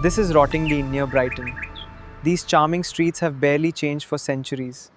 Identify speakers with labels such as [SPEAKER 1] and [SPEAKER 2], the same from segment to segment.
[SPEAKER 1] This is Rottingdean near Brighton. These charming streets have barely changed for centuries.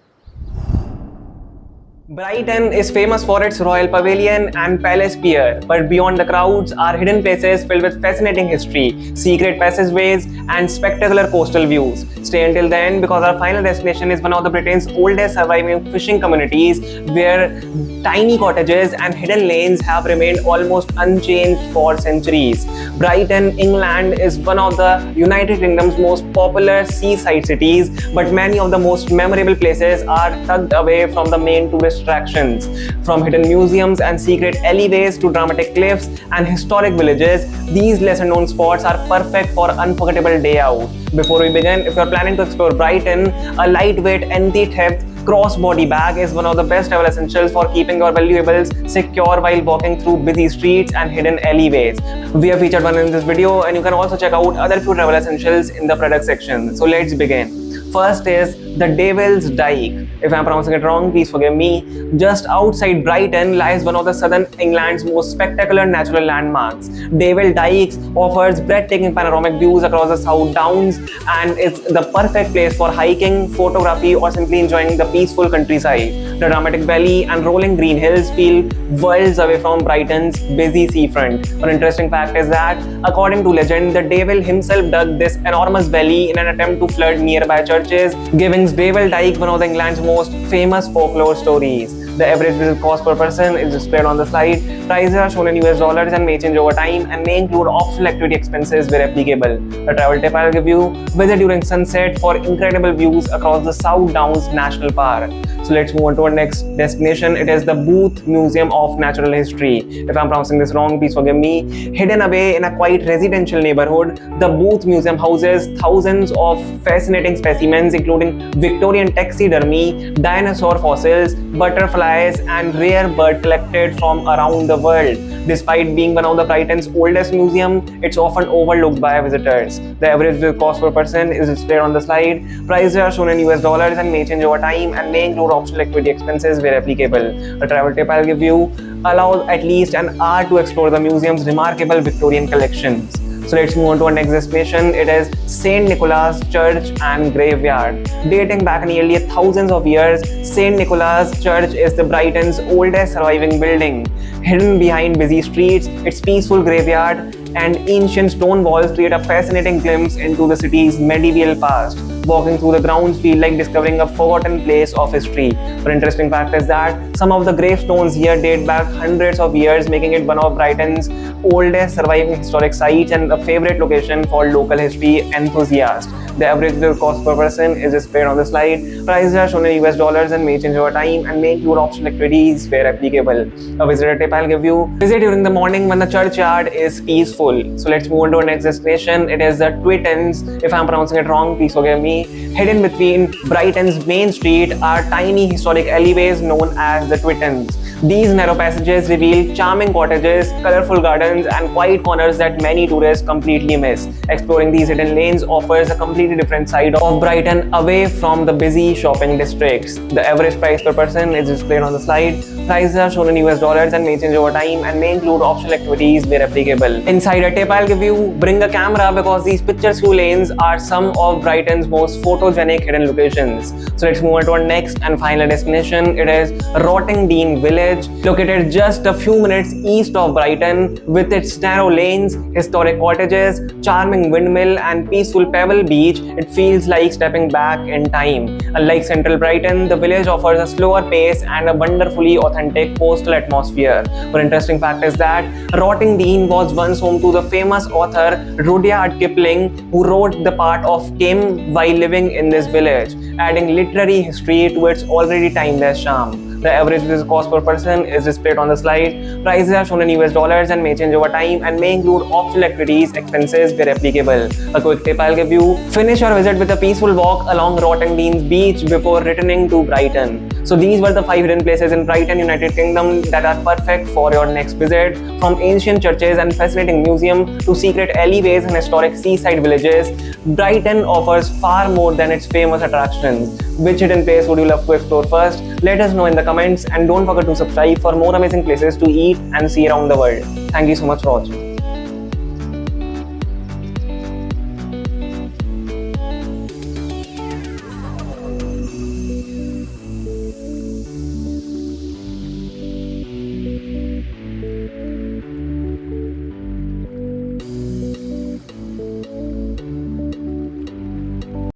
[SPEAKER 2] Brighton is famous for its royal pavilion and Palace Pier, but beyond the crowds are hidden places filled with fascinating history, secret passageways, and spectacular coastal views. Stay until then because our final destination is one of the Britain's oldest surviving fishing communities, where tiny cottages and hidden lanes have remained almost unchanged for centuries. Brighton, England is one of the United Kingdom's most popular seaside cities, but many of the most memorable places are tucked away from the main tourist attractions. From hidden museums and secret alleyways to dramatic cliffs and historic villages, these lesser known spots are perfect for an unforgettable day out. Before we begin, if you are planning to explore Brighton, a lightweight anti-theft crossbody bag is one of the best travel essentials for keeping your valuables secure while walking through busy streets and hidden alleyways. We have featured one in this video, and you can also check out other few travel essentials in the product section. So let's begin. First is the Devil's Dyke. If I'm pronouncing it wrong, please forgive me. Just outside Brighton lies one of the southern England's most spectacular natural landmarks. Devil Dykes offers breathtaking panoramic views across the South Downs and is the perfect place for hiking, photography, or simply enjoying the peaceful countryside. The dramatic valley and rolling green hills feel worlds away from Brighton's busy seafront. One interesting fact is that, according to legend, the devil himself dug this enormous valley in an attempt to flood nearby churches, giving Devil Dyke one of England's most famous folklore stories. The average visit cost per person is displayed on the slide. Prices are shown in US dollars and may change over time and may include optional activity expenses where applicable. A travel tip I'll give you: visit during sunset for incredible views across the South Downs National Park. So let's move on to our next destination. It is the Booth Museum of Natural History. If I'm pronouncing this wrong, please forgive me. Hidden away in a quiet residential neighborhood, the Booth Museum houses thousands of fascinating specimens including Victorian taxidermy, dinosaur fossils, butterflies, and rare birds collected from around the world. Despite being one of the Brighton's oldest museum, it's often overlooked by visitors. The average cost per person is displayed on the slide. Prices are shown in US dollars and may change over time and may include optional activity expenses where applicable. A travel tip I'll give you: allow at least an hour to explore the museum's remarkable Victorian collections. So let's move on to our next destination. It is St. Nicholas Church and Graveyard. Dating back nearly thousands of years, St. Nicholas Church is the Brighton's oldest surviving building. Hidden behind busy streets, its peaceful graveyard and ancient stone walls create a fascinating glimpse into the city's medieval past. Walking through the grounds feel like discovering a forgotten place of history. One interesting fact is that some of the gravestones here date back hundreds of years, making it one of Brighton's oldest surviving historic sites and a favorite location for local history enthusiasts. The average cost per person is displayed on the slide. Prices are shown in US dollars and may change over time and may include optional activities where applicable. A visitor tip I'll give you: visit during the morning when the churchyard is peaceful. So let's move on to our next destination. It is the Twitens. If I'm pronouncing it wrong, please forgive me. Hidden between Brighton's main street are tiny historic alleyways known as the Twitens. These narrow passages reveal charming cottages, colorful gardens, and quiet corners that many tourists completely miss. Exploring these hidden lanes offers a completely different side of Brighton away from the busy shopping districts. The average price per person is displayed on the slide. Prices are shown in US dollars and may change over time and may include optional activities where applicable. Insider tip I'll give you: bring a camera because these picturesque lanes are some of Brighton's most photogenic hidden locations. So let's move on to our next and final destination. It is Rottingdean Village, located just a few minutes east of Brighton. With its narrow lanes, historic cottages, charming windmill, and peaceful pebble beach, it feels like stepping back in time. Unlike central Brighton, the village offers a slower pace and a wonderfully authentic coastal atmosphere. One interesting fact is that Rottingdean was once home to the famous author Rudyard Kipling, who wrote the part of Kim while living in this village, adding literary history to its already timeless charm. The average visit cost per person is displayed on the slide. Prices are shown in US dollars and may change over time and may include optional activities expenses where applicable. A quick tip I'll give you: finish your visit with a peaceful walk along Rottingdean's beach before returning to Brighton. So these were the 5 hidden places in Brighton, United Kingdom that are perfect for your next visit. From ancient churches and fascinating museums to secret alleyways and historic seaside villages, Brighton offers far more than its famous attractions. Which hidden place would you love to explore first? Let us know in the comments, and don't forget to subscribe for more amazing places to eat and see around the world. Thank you so much for watching.